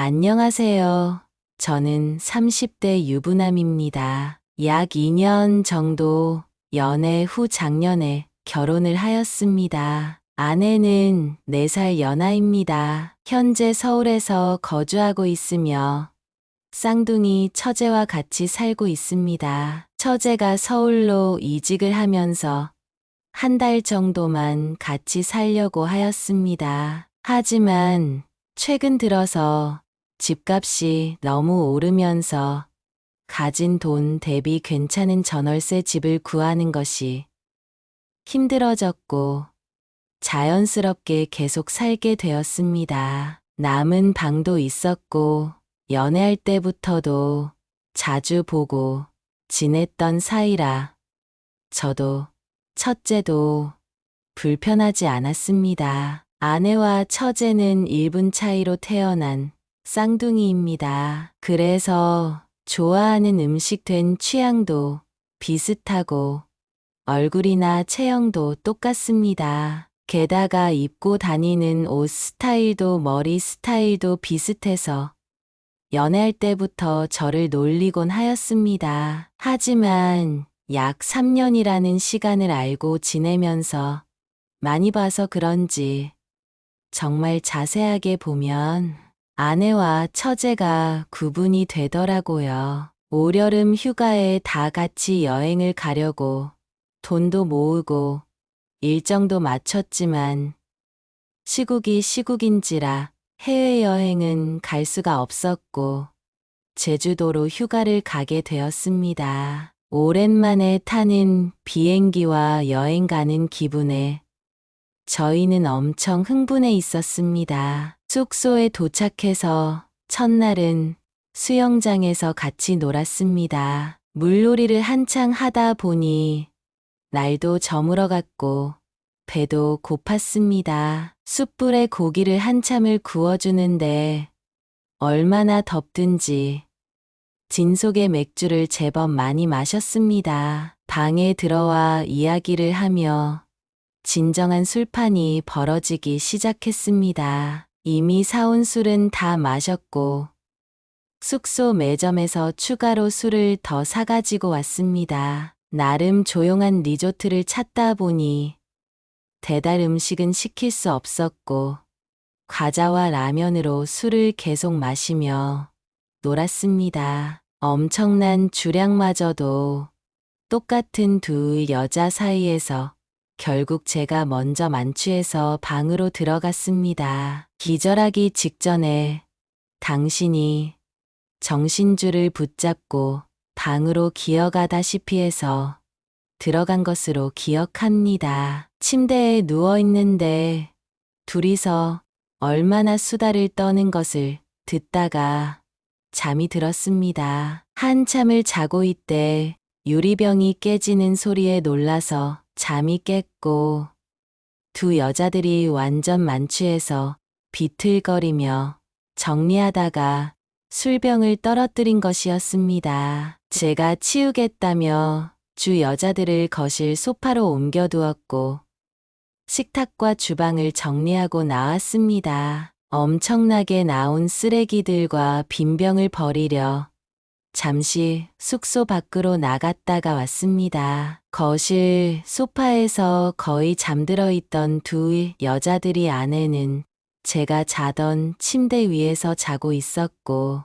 안녕하세요. 저는 30대 유부남입니다. 약 2년 정도 연애 후 작년에 결혼을 하였습니다. 아내는 4살 연하입니다. 현재 서울에서 거주하고 있으며 쌍둥이 처제와 같이 살고 있습니다. 처제가 서울로 이직을 하면서 한 달 정도만 같이 살려고 하였습니다. 하지만 최근 들어서 집값이 너무 오르면서 가진 돈 대비 괜찮은 전월세 집을 구하는 것이 힘들어졌고 자연스럽게 계속 살게 되었습니다. 남은 방도 있었고 연애할 때부터도 자주 보고 지냈던 사이라 저도 첫째도 불편하지 않았습니다. 아내와 처제는 1분 차이로 태어난 쌍둥이입니다. 그래서 좋아하는 음식 된 취향도 비슷하고 얼굴이나 체형도 똑같습니다. 게다가 입고 다니는 옷 스타일도 머리 스타일도 비슷해서 연애할 때부터 저를 놀리곤 하였습니다. 하지만 약 3년이라는 시간을 알고 지내면서 많이 봐서 그런지 정말 자세하게 보면 아내와 처제가 구분이 되더라고요. 올여름 휴가에 다 같이 여행을 가려고 돈도 모으고 일정도 맞췄지만 시국이 시국인지라 해외여행은 갈 수가 없었고 제주도로 휴가를 가게 되었습니다. 오랜만에 타는 비행기와 여행 가는 기분에 저희는 엄청 흥분해 있었습니다. 숙소에 도착해서 첫날은 수영장에서 같이 놀았습니다. 물놀이를 한창 하다 보니 날도 저물어갔고 배도 고팠습니다. 숯불에 고기를 한참을 구워주는데 얼마나 덥든지 진속의 맥주를 제법 많이 마셨습니다. 방에 들어와 이야기를 하며 진정한 술판이 벌어지기 시작했습니다. 이미 사온 술은 다 마셨고 숙소 매점에서 추가로 술을 더 사가지고 왔습니다. 나름 조용한 리조트를 찾다 보니 배달 음식은 시킬 수 없었고 과자와 라면으로 술을 계속 마시며 놀았습니다. 엄청난 주량마저도 똑같은 두 여자 사이에서 결국 제가 먼저 만취해서 방으로 들어갔습니다. 기절하기 직전에 당신이 정신줄을 붙잡고 방으로 기어가다시피 해서 들어간 것으로 기억합니다. 침대에 누워있는데 둘이서 얼마나 수다를 떠는 것을 듣다가 잠이 들었습니다. 한참을 자고 있대 유리병이 깨지는 소리에 놀라서 잠이 깼고 두 여자들이 완전 만취해서 비틀거리며 정리하다가 술병을 떨어뜨린 것이었습니다. 제가 치우겠다며 주 여자들을 거실 소파로 옮겨두었고 식탁과 주방을 정리하고 나왔습니다. 엄청나게 나온 쓰레기들과 빈병을 버리려 잠시 숙소 밖으로 나갔다가 왔습니다. 거실 소파에서 거의 잠들어 있던 두 여자들이 아내는 제가 자던 침대 위에서 자고 있었고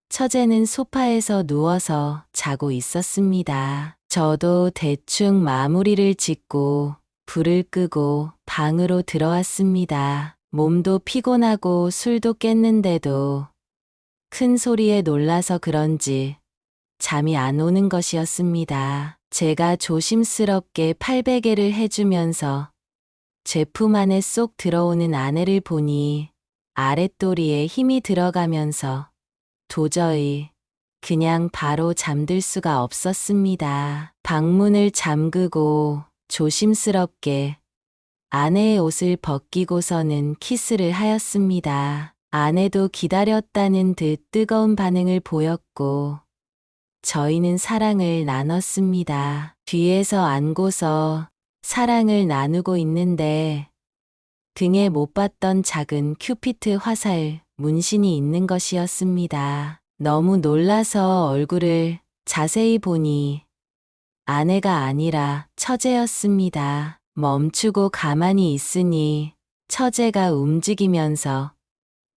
처제는 소파에서 누워서 자고 있었습니다. 저도 대충 마무리를 짓고 불을 끄고 방으로 들어왔습니다. 몸도 피곤하고 술도 깼는데도 큰 소리에 놀라서 그런지 잠이 안 오는 것이었습니다. 제가 조심스럽게 팔베개를 해주면서 제품 안에 쏙 들어오는 아내를 보니 아랫도리에 힘이 들어가면서 도저히 그냥 바로 잠들 수가 없었습니다. 방문을 잠그고 조심스럽게 아내의 옷을 벗기고서는 키스를 하였습니다. 아내도 기다렸다는 듯 뜨거운 반응을 보였고 저희는 사랑을 나눴습니다. 뒤에서 안고서 사랑을 나누고 있는데 등에 못 봤던 작은 큐피트 화살 문신이 있는 것이었습니다. 너무 놀라서 얼굴을 자세히 보니 아내가 아니라 처제였습니다. 멈추고 가만히 있으니 처제가 움직이면서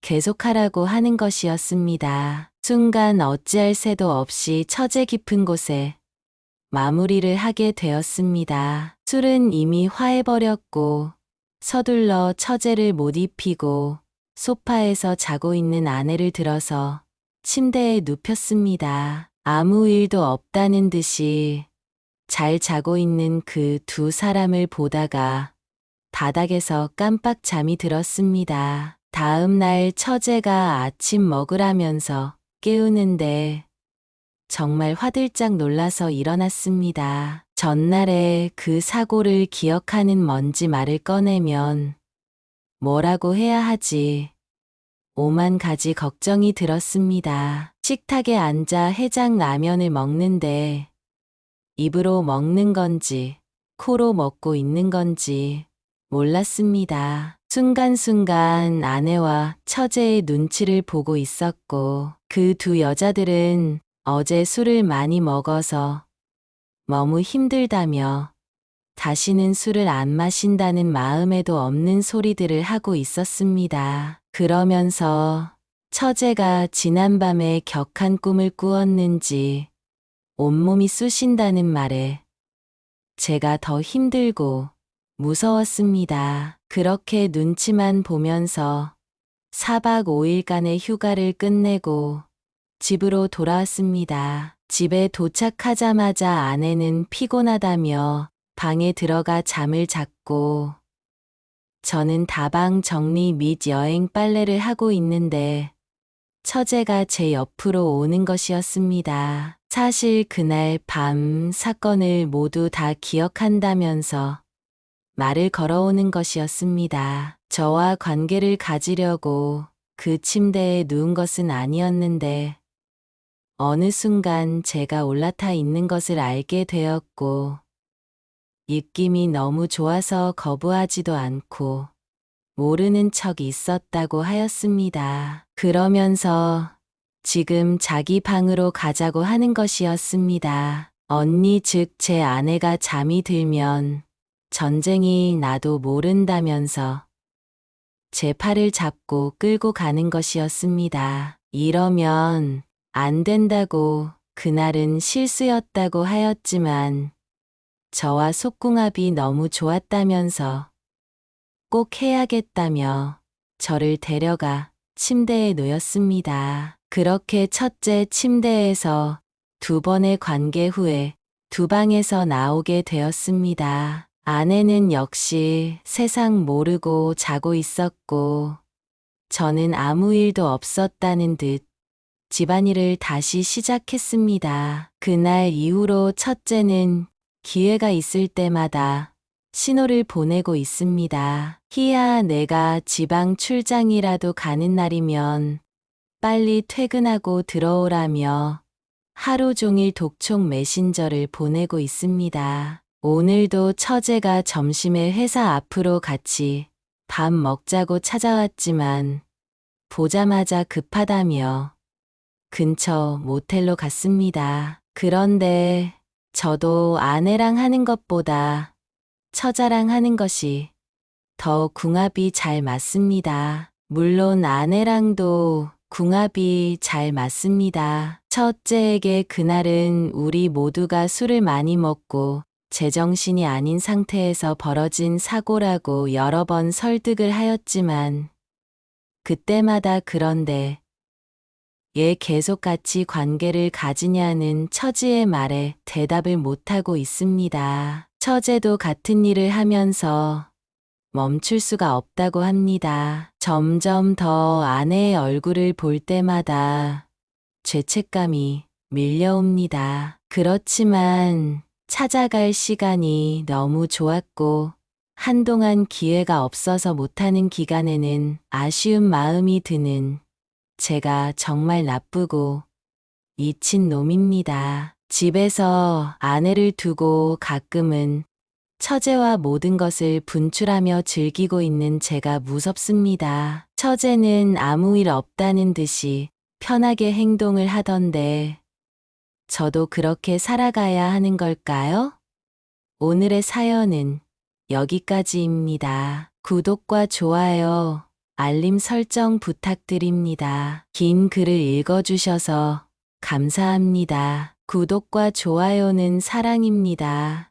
계속하라고 하는 것이었습니다. 순간 어찌할 새도 없이 처제 깊은 곳에 마무리를 하게 되었습니다. 술은 이미 화해버렸고 서둘러 처제를 못 입히고 소파에서 자고 있는 아내를 들어서 침대에 눕혔습니다. 아무 일도 없다는 듯이 잘 자고 있는 그 두 사람을 보다가 바닥에서 깜빡 잠이 들었습니다. 다음 날 처제가 아침 먹으라면서 깨우는데 정말 화들짝 놀라서 일어났습니다. 전날에 그 사고를 기억하는 뭔지 말을 꺼내면 뭐라고 해야 하지? 오만 가지 걱정이 들었습니다. 식탁에 앉아 해장 라면을 먹는데 입으로 먹는 건지 코로 먹고 있는 건지 몰랐습니다. 순간순간 아내와 처제의 눈치를 보고 있었고 그 두 여자들은 어제 술을 많이 먹어서 너무 힘들다며 다시는 술을 안 마신다는 마음에도 없는 소리들을 하고 있었습니다. 그러면서 처제가 지난밤에 격한 꿈을 꾸었는지 온몸이 쑤신다는 말에 제가 더 힘들고 무서웠습니다. 그렇게 눈치만 보면서 4박 5일간의 휴가를 끝내고 집으로 돌아왔습니다. 집에 도착하자마자 아내는 피곤하다며 방에 들어가 잠을 잤고 저는 다방 정리 및 여행 빨래를 하고 있는데 처제가 제 옆으로 오는 것이었습니다. 사실 그날 밤 사건을 모두 다 기억한다면서 말을 걸어오는 것이었습니다. 저와 관계를 가지려고 그 침대에 누운 것은 아니었는데 어느 순간 제가 올라타 있는 것을 알게 되었고 입김이 너무 좋아서 거부하지도 않고 모르는 척 있었다고 하였습니다. 그러면서 지금 자기 방으로 가자고 하는 것이었습니다. 언니 즉 제 아내가 잠이 들면 전쟁이 나도 모른다면서 제 팔을 잡고 끌고 가는 것이었습니다. 이러면 안 된다고 그날은 실수였다고 하였지만 저와 속궁합이 너무 좋았다면서 꼭 해야겠다며 저를 데려가 침대에 놓였습니다. 그렇게 첫째 침대에서 두 번의 관계 후에 두 방에서 나오게 되었습니다. 아내는 역시 세상 모르고 자고 있었고 저는 아무 일도 없었다는 듯 집안일을 다시 시작했습니다. 그날 이후로 첫째는 기회가 있을 때마다 신호를 보내고 있습니다. 희야, 내가 지방 출장이라도 가는 날이면 빨리 퇴근하고 들어오라며 하루 종일 독촉 메신저를 보내고 있습니다. 오늘도 처제가 점심에 회사 앞으로 같이 밥 먹자고 찾아왔지만 보자마자 급하다며 근처 모텔로 갔습니다. 그런데 저도 아내랑 하는 것보다 처자랑 하는 것이 더 궁합이 잘 맞습니다. 물론 아내랑도 궁합이 잘 맞습니다. 첫째에게 그날은 우리 모두가 술을 많이 먹고 제정신이 아닌 상태에서 벌어진 사고라고 여러 번 설득을 하였지만 그때마다 그런데 얘 계속 같이 관계를 가지냐는 처지의 말에 대답을 못하고 있습니다. 처제도 같은 일을 하면서 멈출 수가 없다고 합니다. 점점 더 아내의 얼굴을 볼 때마다 죄책감이 밀려옵니다. 그렇지만 찾아갈 시간이 너무 좋았고 한동안 기회가 없어서 못하는 기간에는 아쉬운 마음이 드는 제가 정말 나쁘고 미친 놈입니다. 집에서 아내를 두고 가끔은 처제와 모든 것을 분출하며 즐기고 있는 제가 무섭습니다. 처제는 아무 일 없다는 듯이 편하게 행동을 하던데 저도 그렇게 살아가야 하는 걸까요? 오늘의 사연은 여기까지입니다. 구독과 좋아요, 알림 설정 부탁드립니다. 긴 글을 읽어주셔서 감사합니다. 구독과 좋아요는 사랑입니다.